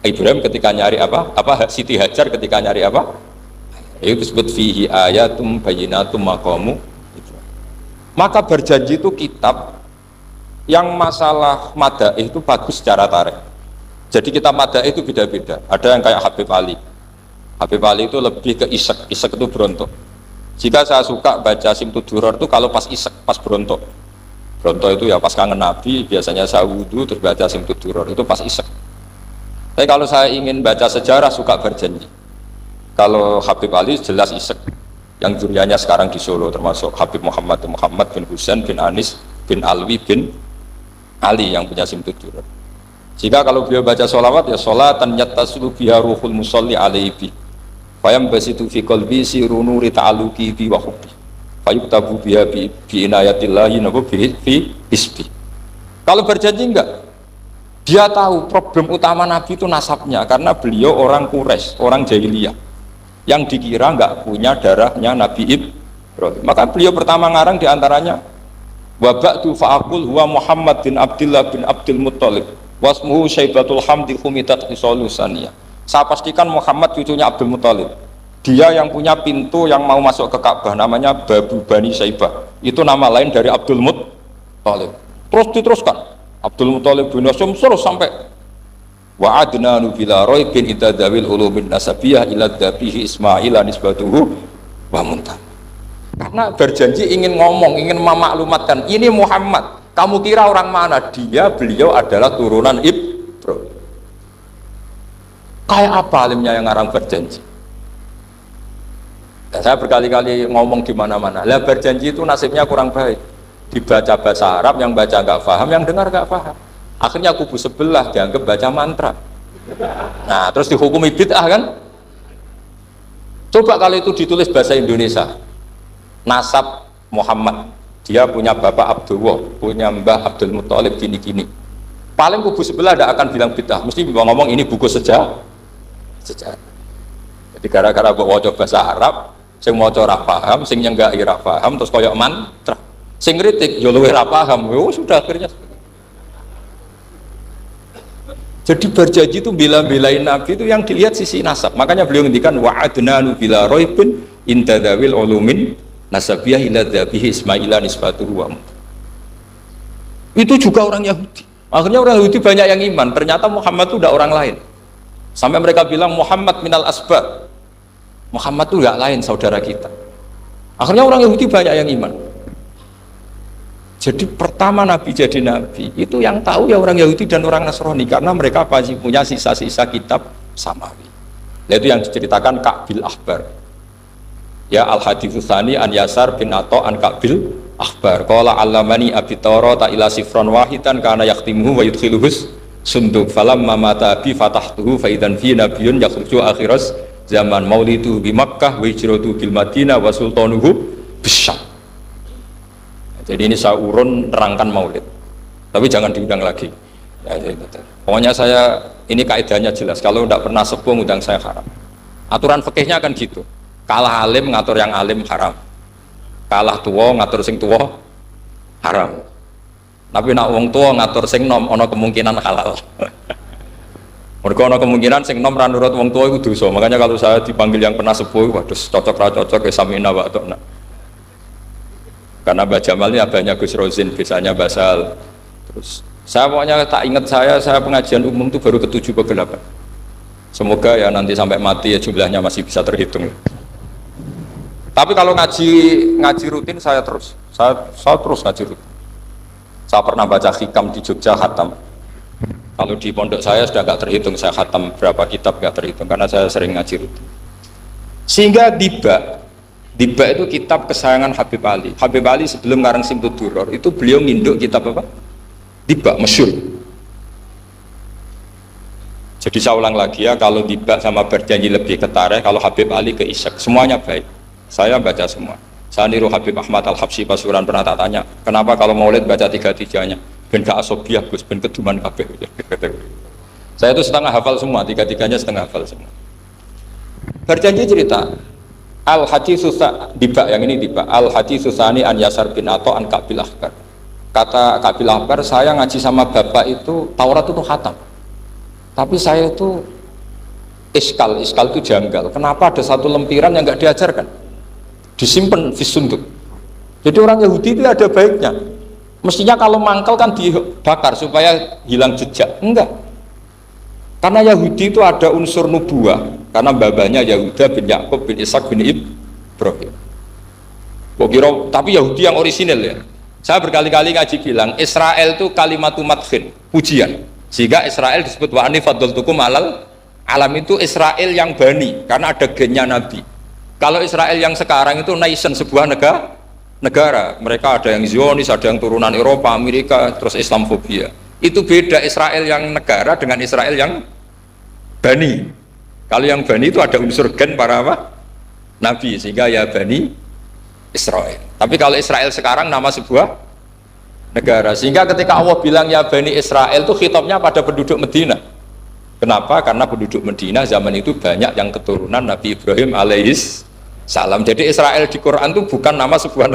Ibrahim ketika nyari apa? Siti Hajar ketika nyari apa? Itu disebut fihi ayatum bayyinatum maqamu. Maka Berjanji itu kitab yang masalah madaih itu bagus secara tarikh. Jadi kitab madaih itu beda-beda. Ada yang kayak Habib Ali. Habib Ali itu lebih ke isek. Isek itu berontok. Jika saya suka baca Simtud Duror itu kalau pas isek, pas berontok. Berontok itu ya pas kangen Nabi, biasanya saya wudhu terus baca Simtud Duror itu pas isek. Tapi kalau saya ingin baca sejarah suka Berjanji. Kalau Habib Ali jelas isek. Yang juriannya sekarang di Solo termasuk Habib Muhammad bin Husain bin Anis bin Alwi bin Ali yang punya Simtud Duror. Jika kalau beliau baca sholawat ya sholatan yattasilu biha ruhul musalli alaihi bi fayam basitu fi qalbi siru nuri ta'aluki bi wa hubbi fayuktabu biha bi inayatillahi nabu fi isbi. Kalau Berjanji enggak, dia tahu problem utama Nabi itu nasabnya, karena beliau orang Quraisy, orang jahiliyah yang dikira enggak punya darahnya Nabi Ibrahim. Maka beliau pertama ngarang diantaranya wa ba'du fa'akul huwa Muhammad bin Abdullah bin Abdul Muttalib wasmuhu Syaibatul Hamdi Khumitat Hisalusaniyah. Saya pastikan Muhammad cucunya Abdul Muttalib, dia yang punya pintu yang mau masuk ke Ka'bah, namanya Babu Bani Syaibah. Itu nama lain dari Abdul Muttalib. Terus diteruskan Abdul Muttalib bin Hashim terus sampai wa adnanu bila raibin itadawil ulumin nasabiyah ila dhabihi Ismaila nisbatuhu wa muntah. Karena Berjanji ingin ngomong, ingin memaklumatkan ini Muhammad, kamu kira orang mana? Beliau adalah turunan Ibrahim. Kayak apa alimnya yang ngarang Berjanji? Dan saya berkali-kali ngomong di mana-mana, lah Berjanji itu nasibnya kurang baik, dibaca bahasa Arab, yang baca nggak paham, yang dengar nggak paham. Akhirnya kubu sebelah dianggap baca mantra. Nah terus dihukumi bid'ah kan? Coba kalau itu ditulis bahasa Indonesia, nasab Muhammad, dia punya bapak Abdullah, punya mbah Abdul Muttalib gini-gini, paling kubu sebelah tidak akan bilang bid'ah, mesti ngomong ini buku sejarah. Jadi gara-gara bawa bahasa Arab, sing mau ora paham, sing enggak ira paham, terus koyok mantra, sing kritik yo luwih ra paham, sudah akhirnya. Jadi Berjanji itu bela-belain Nabi itu yang dilihat sisi nasab. Makanya beliau ngendikan wa'adnanu bila raibin intadawil ulumin nasabiyah ila dhabihi Ismaila nisbatuhu wa. Itu juga orang Yahudi. Akhirnya orang Yahudi banyak yang iman. Ternyata Muhammad itu udah orang lain. Sampai mereka bilang Muhammad minal asbab. Muhammad itu enggak lain saudara kita. Akhirnya orang Yahudi banyak yang iman. Jadi pertama Nabi jadi Nabi itu yang tahu ya orang Yahudi dan orang Nasrani, karena mereka pasti punya sisa-sisa kitab samawi. Itu yang diceritakan Ka'bil Ahbar. Ya al-haditsus tsani an Yasar bin Atha an Ka'bil Ahbar. Qala allamani abi Tawrata ila sifran wahidan kana yaqtimuhu wa yudkhiluhus sunduk falamma mata bi fatahtuhu fa idan fi nabiyyun yakhruju akhiras zaman maulidu bi Makkah wa hijratu bil Madinah wa sultanuhu bisyam. Jadi ini saya urun nerangkan maulid. Tapi jangan diundang lagi. Ya, pokoknya saya ini kaidahnya jelas. Kalau tidak pernah sepuh ngundang saya haram. Aturan fikihnya kan gitu. Kalah alim ngatur yang alim haram. Kalah tua ngatur sing tua haram. Tapi nak wong tua ngatur sing nom ono kemungkinan halal. Mergo ono kemungkinan sing nom ra nurut wong tua itu dosa. Makanya kalau saya dipanggil yang pernah sepuh, waduh cocok ra cocok ya samina wa ta'na. Karena Mbah Jamal ini abahnya Gus Rozin, biasanya basal. Terus saya pokoknya tak ingat saya pengajian umum itu baru ke-7 ke 8. Semoga ya nanti sampai mati ya jumlahnya masih bisa terhitung. Tapi kalau ngaji rutin saya terus ngaji rutin. Saya pernah baca hikam di Jogja khatam. Kalau di pondok saya sudah nggak terhitung saya khatam berapa kitab nggak terhitung karena saya sering ngaji rutin. Sehingga Diba itu kitab kesayangan Habib Ali. Habib Ali sebelum ngarang Simtud Duror itu beliau nginduk kitab apa? Diba, masyhur. Jadi saya ulang lagi ya, kalau Diba sama Berjanji lebih ketara, kalau Habib Ali ke Ishaq, semuanya baik. Saya baca semua. Saya niru Habib Ahmad Al-Habsyi Pasuruan, pernah tak tanya, kenapa kalau Maulid baca 3-3-nya? Ben gak asobiah Gus, ben keduman kabeh. Saya itu setengah hafal semua, 3-3-nya setengah hafal semua. Berjanji cerita, Al-Haditsus Diba, yang ini Diba, Al-Haditsusani an Yasar bin Atha an Kabil Ahbar. Kata Kabil Ahbar, saya ngaji sama bapak itu Taurat itu khatam. Tapi saya itu iskal itu janggal. Kenapa ada satu lempiran yang nggak diajarkan? Disimpan visunduk. Jadi orang Yahudi itu ada baiknya. Mestinya kalau mangkal kan dibakar supaya hilang jejak. Enggak. Karena Yahudi itu ada unsur nubuah. Karena babanya Yahuda bin Yakub bin Ishak bin Ibrahim. Tapi Yahudi yang orisinil ya. Saya berkali-kali ngaji bilang Israel itu kalimatu madhin, pujian. Sehingga Israel disebut wa ani faddaltukum alal alam, itu Israel yang bani karena ada gennya Nabi. Kalau Israel yang sekarang itu nation, sebuah negara. Mereka ada yang Zionis, ada yang turunan Eropa, Amerika, terus Islamofobia. Itu beda Israel yang negara dengan Israel yang bani. Kalau yang bani itu ada unsur gen para apa? Nabi, sehingga ya bani Israel. Tapi kalau Israel sekarang nama sebuah negara, sehingga ketika Allah bilang ya bani Israel itu khitabnya pada penduduk Medina. Kenapa? Karena penduduk Medina zaman itu banyak yang keturunan Nabi Ibrahim alaihis salam. Jadi Israel di Quran itu bukan nama sebuah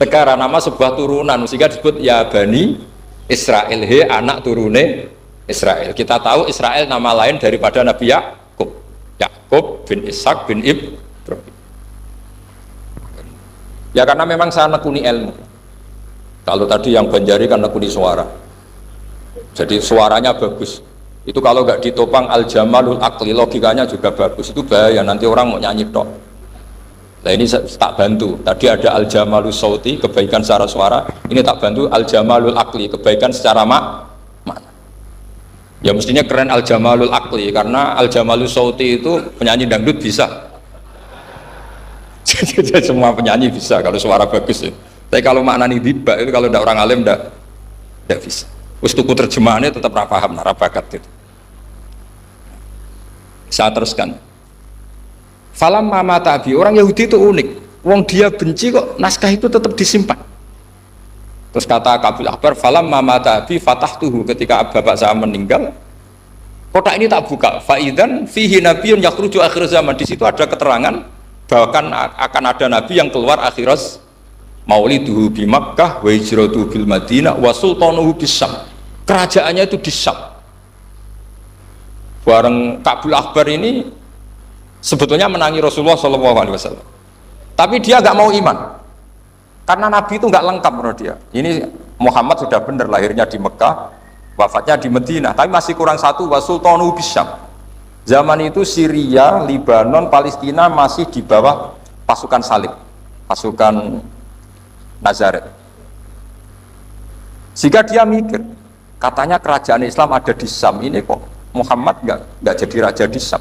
negara, nama sebuah turunan, sehingga disebut ya bani Israel, he anak turune Israel. Kita tahu Israel nama lain daripada Nabi Yakub bin Ishak bin Ibrahim. Ya karena memang saya nekuni ilmu. Kalau tadi yang Banjari kan nekuni suara. Jadi suaranya bagus. Itu kalau nggak ditopang al-jamalul akli, logikanya juga bagus. Itu bahaya, nanti orang mau nyanyi tok. Nah ini tak bantu. Tadi ada al-jamalul sauti, kebaikan secara suara. Ini tak bantu al-jamalul akli, kebaikan secara makna. Ya mestinya keren al-jamalul akli, karena al-jamalul sauti itu penyanyi dangdut bisa. Jadi semua penyanyi bisa kalau suara bagus ya. Tapi kalau maknani Diba itu kalau tidak orang alim tidak bisa. Ustuku terjemahannya tetap paham, bakat itu. Saya teruskan. Falam mama tabi, orang Yahudi itu unik. Wong dia benci kok naskah itu tetap disimpan. Terus kata Kabil Ahbar, falam mama tabi fatahtuhu, ketika bapak saya meninggal, kotak ini tak buka. Faidan fihi nabiyun yakhruju akhir zaman. Di situ ada keterangan bahkan akan ada nabi yang keluar akhirat, mauliduhu bi Makkah wa hijratuhu bil Madinah wa sultanuhu bis Syam. Kerajaannya itu di Syam. Bareng Kabil Ahbar ini sebetulnya menangi Rasulullah SAW. Tapi dia nggak mau iman. Karena nabi itu nggak lengkap menurut dia. Ini Muhammad sudah benar lahirnya di Mekah, wafatnya di Madinah, tapi masih kurang satu, wa sultanuhu bis Syam. Zaman itu Syria, Libanon, Palestina masih di bawah pasukan salib, pasukan Nazaret. Jika dia mikir, katanya kerajaan Islam ada di Syam, ini kok Muhammad nggak jadi raja di Syam.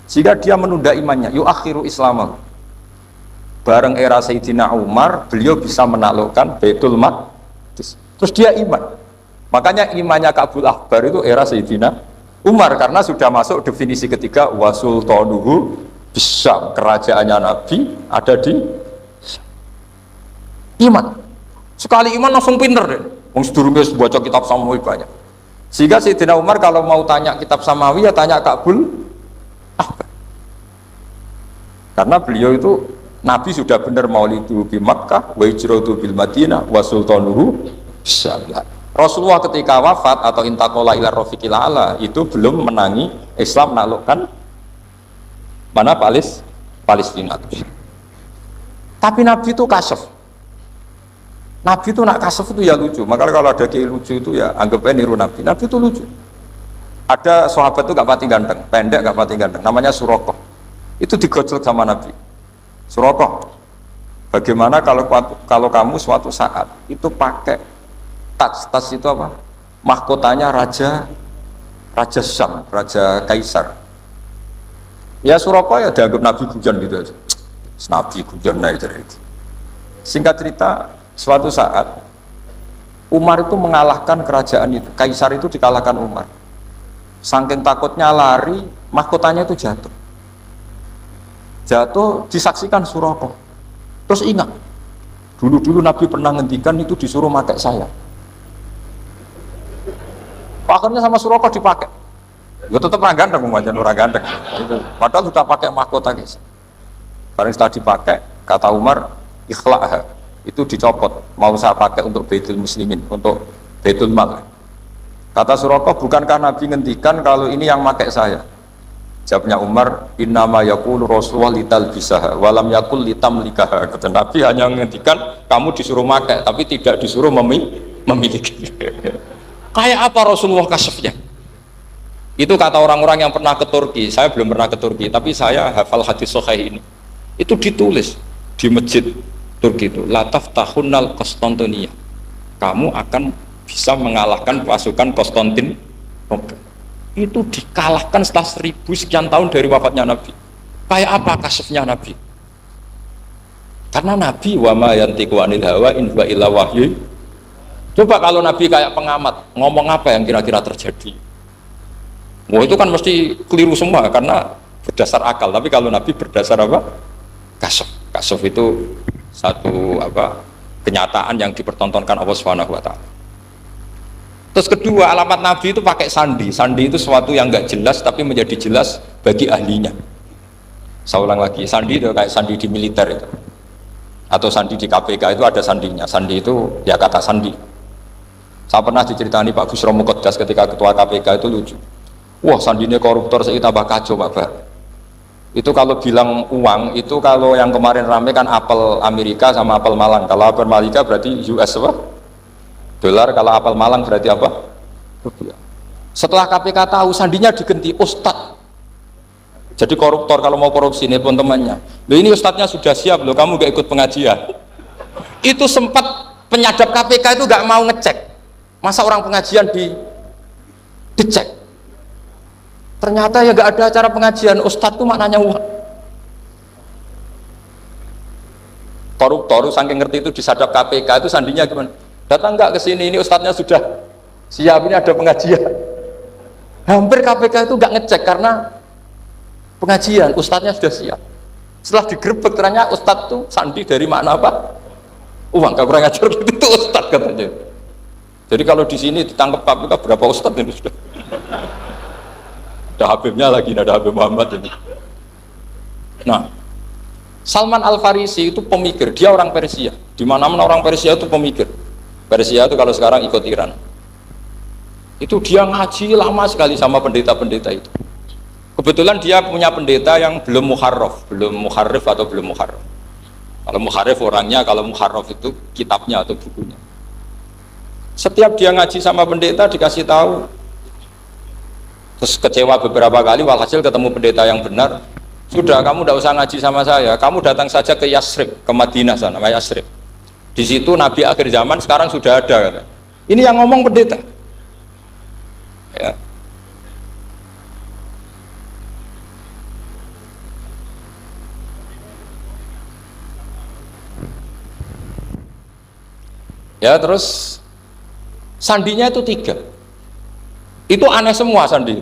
Jika dia menunda imannya, yuakhiru Islam. Bareng era Sayyidina Umar, beliau bisa menaklukkan Baitul Maqdis. Terus dia iman. Makanya imannya Kabil Ahbar itu era Sayyidina Umar, karena sudah masuk definisi ketiga wasultanuhu bisyam, kerajaannya Nabi ada di iman. Sekali iman langsung pinter deh. Wong sedurunge baca kitab Samawi banyak. Sehingga Sayyidina Umar kalau mau tanya kitab Samawi ya tanya Ka'bul Ahbar. Karena beliau itu Nabi sudah benar maulidu di Makkah, wa hijratu bil Madinah, wa sultanuhu syablah. Rasulullah ketika wafat atau intaqala ila rafiqil ala itu belum menangi Islam menaklukkan mana Palestina. Tapi Nabi itu kasef. Nabi itu nak kasef itu ya lucu. Makanya kalau ada kiai lucu itu ya anggapnya niru Nabi. Nabi itu lucu. Ada sahabat itu gak pati ganteng, pendek gak pati ganteng. Namanya Surakoh. Itu digojlok sama Nabi. Surakoh, bagaimana kalau kamu suatu saat itu pakai tas itu apa? Mahkotanya Raja Syam, Raja Kaisar. Ya Surakoh ya dianggap Nabi gujan gitu aja. Nabi gujan naik dari itu. Singkat cerita, suatu saat Umar itu mengalahkan kerajaan itu. Kaisar itu dikalahkan Umar. Saking takutnya lari, mahkotanya itu jatuh. Jatuh disaksikan Surakoh. Terus ingat, dulu Nabi pernah ngendikan itu disuruh pakai saya. Akhirnya sama Surakoh dipakai. Ya tetap orang ganteng, orang ganteng. Padahal sudah pakai mahkota guys. Karena setelah dipakai, kata Umar, ikhla'ha, itu dicopot. Mau saya pakai untuk Baitul Muslimin, untuk Baitul Mal. Kata Surakoh, bukankah Nabi ngendikan kalau ini yang pakai saya? Jawabnya Umar, innama yaqulu Rasulullah litalbisaha walam yaqul litamlikaha. Kata Nabi hanya ngendikan kamu disuruh pakai, tapi tidak disuruh memiliki. Kayak apa Rasulullah kasefnya? Itu kata orang-orang yang pernah ke Turki. Saya belum pernah ke Turki, tapi saya hafal hadis sahih ini. Itu ditulis di masjid Turki itu, la taftahunnal Konstantinia. Kamu akan bisa mengalahkan pasukan Konstantin. Itu dikalahkan setelah 1000 sekian tahun dari wafatnya Nabi. Kayak apa kasefnya Nabi? Karena Nabi wa ma yantiqu anil hawa in huwa illa wahyu. Coba kalau Nabi kayak pengamat, ngomong apa yang kira-kira terjadi? Wah itu kan mesti keliru semua karena berdasar akal. Tapi kalau Nabi berdasar apa? Kasef. Kasef itu satu apa? Kenyataan yang dipertontonkan Allah Subhanahu wa taala. Terus kedua, alamat Nabi itu pakai sandi. Sandi itu sesuatu yang enggak jelas tapi menjadi jelas bagi ahlinya. Saya ulang lagi, sandi itu kayak sandi di militer itu. Atau sandi di KPK itu ada sandinya. Sandi itu ya kata sandi. Saya pernah diceritani Pak Busro Muqaddas ketika ketua KPK itu lucu. Wah sandinya koruptor saya tambah kacau Pak Bar. Itu kalau bilang uang itu kalau yang kemarin rame kan apel Amerika sama apel Malang. Kalau apel Amerika berarti US apa? Dolar. Kalau apel Malang berarti apa? Rupiah. Setelah KPK tahu sandinya diganti Ustadz. Jadi koruptor kalau mau korupsi ini pun temannya. Loh ini Ustadznya sudah siap loh, kamu gak ikut pengajian. Itu sempat penyadap KPK itu gak mau ngecek. Masa orang pengajian dicek? Ternyata ya gak ada acara pengajian. Ustadz itu maknanya uang. Koruptor saking ngerti itu disadap KPK itu sandinya gimana? Datang nggak ke sini, ini ustadznya sudah siap, ini ada pengajian. Hampir KPK itu nggak ngecek karena pengajian, ustadznya sudah siap. Setelah digerebek ternyata ustadz itu sandi dari makna apa? Uang. Gak kurang ajar itu ustadz katanya. Jadi kalau di sini ditangkap KPK berapa ustadz ini sudah? Ada Habibnya lagi, ada Habib Muhammad ini. Nah, Salman Al Farisi itu pemikir, dia orang Persia. Di mana-mana orang Persia itu pemikir. Persia itu kalau sekarang ikut Iran. Itu dia ngaji lama sekali sama pendeta-pendeta itu. Kebetulan dia punya pendeta yang belum muharraf, belum muharrif atau belum muharraf. Kalau muharrif orangnya, kalau muharraf itu kitabnya atau bukunya. Setiap dia ngaji sama pendeta dikasih tahu, terus kecewa beberapa kali, walhasil ketemu pendeta yang benar. Sudah, kamu tidak usah ngaji sama saya, kamu datang saja ke Yasrib, ke Madinah sana, ke Yasrib. Di situ Nabi akhir zaman sekarang sudah ada. Kata. Ini yang ngomong pendeta. Ya. Ya terus sandinya itu 3. Itu aneh semua sandi.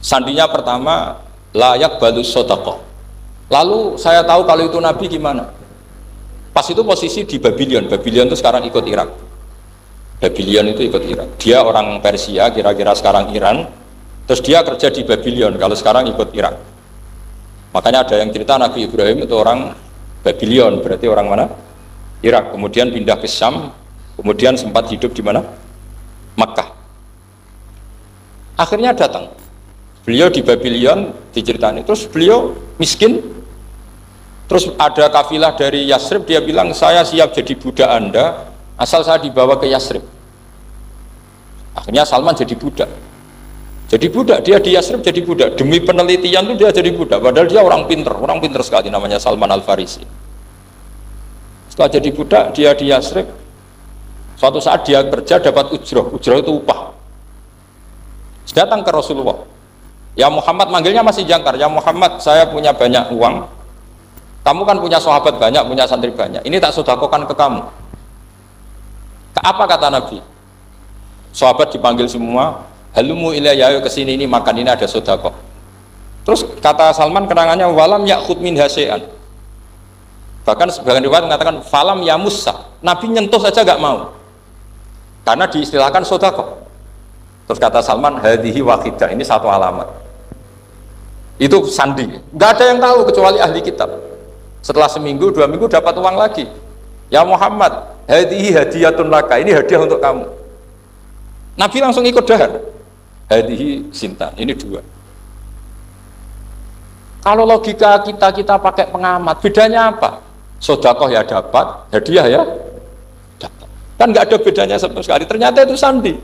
Sandinya pertama layak balus sodaqah. Lalu saya tahu kalau itu Nabi gimana? Pas itu posisi di Babylon. Babylon itu sekarang ikut Irak. Babylon itu ikut Irak. Dia orang Persia, kira-kira sekarang Iran. Terus dia kerja di Babylon, kalau sekarang ikut Irak. Makanya ada yang cerita Nabi Ibrahim itu orang Babylon, berarti orang mana? Irak. Kemudian pindah ke Syam, kemudian sempat hidup di mana? Makkah. Akhirnya datang. Beliau di Babylon diceritain. Terus beliau miskin. Terus ada kafilah dari Yasrib, dia bilang saya siap jadi budak Anda asal saya dibawa ke Yasrib. Akhirnya Salman jadi budak. Jadi budak, dia di Yasrib jadi budak. Demi penelitian itu dia jadi budak. Padahal dia orang pinter sekali, namanya Salman Al-Farisi. Setelah jadi budak, dia di Yasrib. Suatu saat dia kerja dapat ujroh itu upah. Datang ke Rasulullah. Ya Muhammad, manggilnya masih jangkar. Ya Muhammad, saya punya banyak uang. Kamu kan punya sahabat banyak, punya santri banyak. Ini tak sedekahkan ke kamu. Apa kata Nabi? Sahabat dipanggil semua, halumu ilayya, ayo kesini, ini makan, ini ada sedekah. Terus kata Salman kenangannya, walam ya'khud min hasya'an. Bahkan sebagian riwayat mengatakan falam ya Musa. Nabi nyentuh saja gak mau. Karena diistilahkan sedekah. Terus kata Salman, hadhihi waqidah, ini satu alamat. Itu sandi. Gak ada yang tahu kecuali ahli kitab. Setelah seminggu, 2 minggu dapat uang lagi. Ya Muhammad, hadhihi hadiyatun laka, ini hadiah untuk kamu. Nabi langsung ikut dahar. Hadhihi sintan, ini 2. Kalau logika kita pakai pengamat, bedanya apa? Sedekah ya dapat, hadiah ya dapat. Kan nggak ada bedanya sama sekali. Ternyata itu sandi.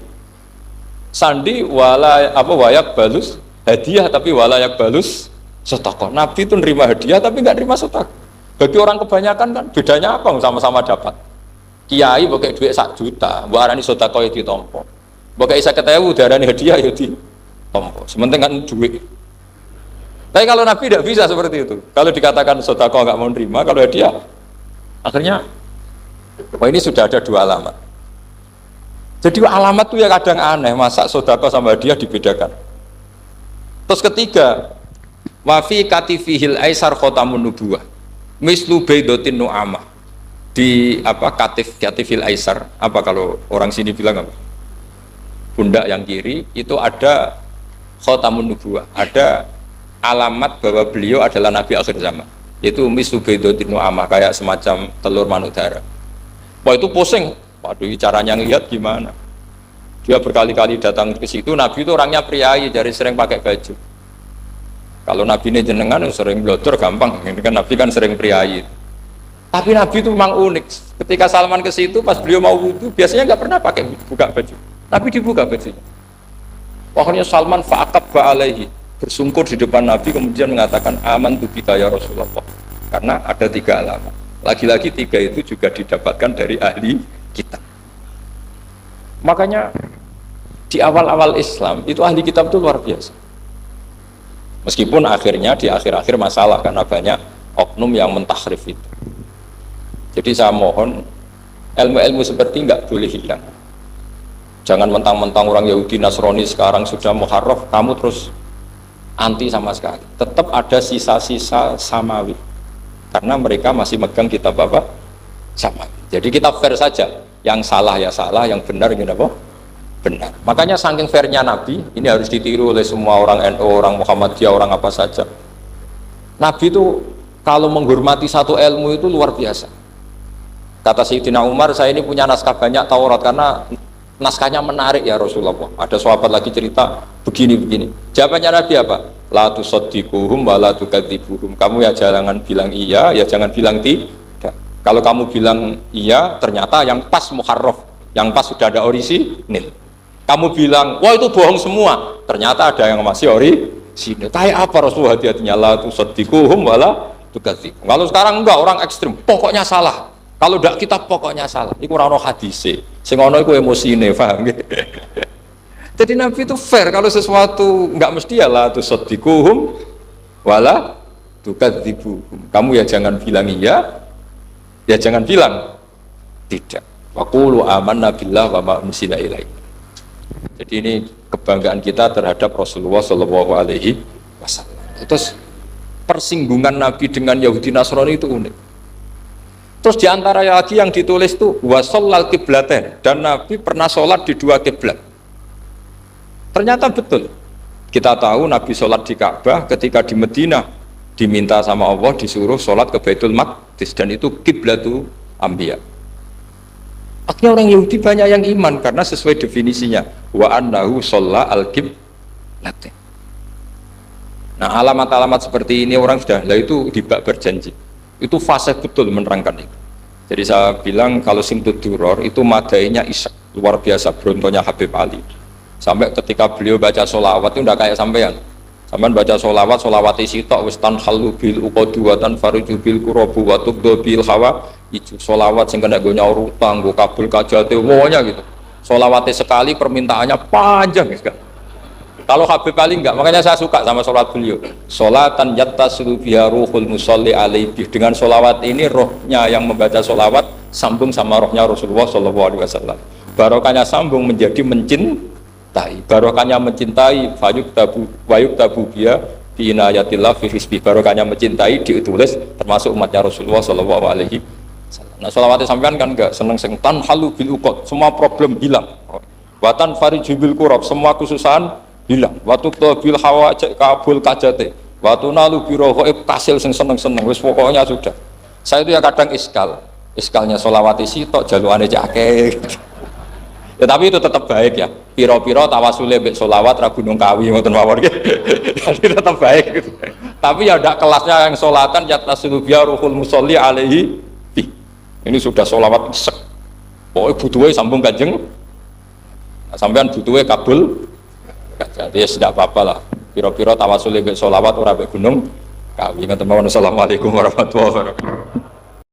Sandi wayak balus hadiah, tapi walayak balus sedekah. Nabi itu nerima hadiah tapi nggak nerima sedekah. Bagi orang kebanyakan kan bedanya apa? Sama-sama dapat. Kiai pakai duit 1 juta, mbok arani sedekah itu ditampa. Pakai 50.000 darani hadiah ya ditampa. Sementing kan duit. Tapi kalau Nabi tidak bisa seperti itu. Kalau dikatakan sedekah nggak mau nerima, kalau hadiah akhirnya ini sudah ada 2 alamat. Jadi alamat itu ya kadang aneh, masa sedekah sama hadiah dibedakan. Terus ketiga, wa fi katifihil aisar khatamun nubuwah. Mislu baidotin nu'amah. Di katifil aisar, apa kalau orang sini bilang apa? Pundak yang kiri itu ada khatamun nubuwah, ada alamat bahwa beliau adalah nabi akhir zaman. Itu mislu baidotin nu'amah, kayak semacam telur manuk-dara. Wah itu pusing. Waduh, caranya ngelihat gimana? Dia berkali-kali datang ke situ. Nabi itu orangnya priayi, jadi sering pakai baju. Kalau Nabi ini jenengan sering blodor gampang. Ini kan Nabi kan sering priayi. Tapi Nabi itu memang unik. Ketika Salman ke situ, pas beliau mau wudu, biasanya nggak pernah pakai buka baju. Tapi dibuka bajunya. Pokoknya Salman fa'aqab ba'alaihi, bersungkur di depan Nabi, kemudian mengatakan aman tu bika ya Rasulullah. Karena ada 3 alamat. Lagi-lagi 3 itu juga didapatkan dari ahli kitab. Makanya di awal-awal Islam itu ahli kitab itu luar biasa. Meskipun akhirnya di akhir-akhir masalah karena banyak oknum yang mentahrif itu. Jadi saya mohon ilmu-ilmu seperti nggak boleh hilang. Jangan mentang-mentang orang Yahudi Nasrani sekarang sudah muharraf, kamu terus anti sama sekali. Tetap ada sisa-sisa samawi. Karena mereka masih megang kitab apa? Samawi. Jadi kita fair saja. Yang salah ya salah, yang benar gitu apa? Benar. Makanya saking fairnya Nabi, ini harus ditiru oleh semua orang NU, orang Muhammadiyah, orang apa saja. Nabi itu kalau menghormati satu ilmu itu luar biasa. Kata Sayyidina Umar, saya ini punya naskah banyak Taurat karena naskahnya menarik ya Rasulullah. Ada sahabat lagi cerita begini-begini. Jawabannya Nabi apa? La tusaddiquhum wa la tukadzibuhum. Kamu ya jangan bilang iya, ya jangan bilang tidak. Kalau kamu bilang iya, ternyata yang pas muharraf, yang pas sudah ada orisinil. Kamu bilang, wah itu bohong semua, ternyata ada yang masih orisinil. Kayak apa Rasulullah hati-hatinya? La tusaddiquhum wa la tukadzibuhum. Kalau sekarang enggak, orang ekstrim, pokoknya salah. Kalau tidak kita pokoknya salah. Iku ora ono hadise. Sing ono iku emosine, paham nggih? Jadi Nabi itu fair, kalau sesuatu enggak mesti ya la tusaddiquhum wala tukadzibuhum. Kamu ya jangan bilang iya, ya jangan bilang tidak. Wa qulu amanna billahi wa ma unzila ilaihi. Jadi ini kebanggaan kita terhadap Rasulullah sallallahu alaihi wasallam. Terus persinggungan Nabi dengan Yahudi Nasrani itu unik. Terus diantara lagi yang ditulis itu wasallal kiblaten, dan Nabi pernah sholat di dua kiblat. Ternyata betul. Kita tahu Nabi sholat di Ka'bah, ketika di Madinah diminta sama Allah disuruh sholat ke Baitul Maqdis, dan itu kiblatu Anbiya. Akhirnya orang Yahudi banyak yang iman karena sesuai definisinya wa annahu sholla al-kiblaten. Nah, alamat-alamat seperti ini orang sudah, lah itu dibak berjanji. Itu fase betul menerangkan itu. Jadi saya bilang kalau Simtud Duror itu madainya Isak, luar biasa berontonya Habib Ali. Sampai ketika beliau baca sholawat itu udah kayak sampean. Sampean baca sholawat, sholawat isi tok wis tanhalu bil uqadu wa tanfaruju bil qurabu wa tubdu bil hawa. Itu sholawat sing kena go nyaur utang, go kabul kajate pokoknya gitu. Sholawatnya sekali permintaannya panjang kan. Kalau Habib Ali enggak, makanya saya suka sama sholat beliau. Sholatan yattasilu biha ruhul musalli alaihi. Dengan sholawat ini rohnya yang membaca sholawat sambung sama rohnya Rasulullah SAW. Barokahnya sambung menjadi mencintai. Barokahnya mencintai wayuk tabu biha fi inayatillah fi hisbi. Barokahnya mencintai ditulis termasuk umatnya Rasulullah SAW. Nah sholawatnya sampean kan enggak seneng tanhalu bil uqad, semua problem hilang. Watan fariju bil kurab, semua kesusahan hilang. Waktu bil hawa cek kabul kajate, waktu nalu biro hoib kasil sing seneng wis pokoknya sudah. Saya itu ya kadang iskalnya sholawat isi tok jaluane cake. Ya tapi itu tetap baik ya. Piro-piro tawasule mbek sholawat ra gunung kawi ngoten mawon nggih. Jadi tetap baik gitu. Tapi ya ndak kelasnya yang sholatan yattasilu biha ruhul musolli alaihi. Ini sudah sholawat sek. Pokoknya butuhnya sambung kanjeng. Nah, sampean butuhnya kabul. Jadi ya tidak apa-apa lah. Piro-piro tawasul mbek sholawat ora mbek gunung kawi. Assalamualaikum warahmatullahi wabarakatuh.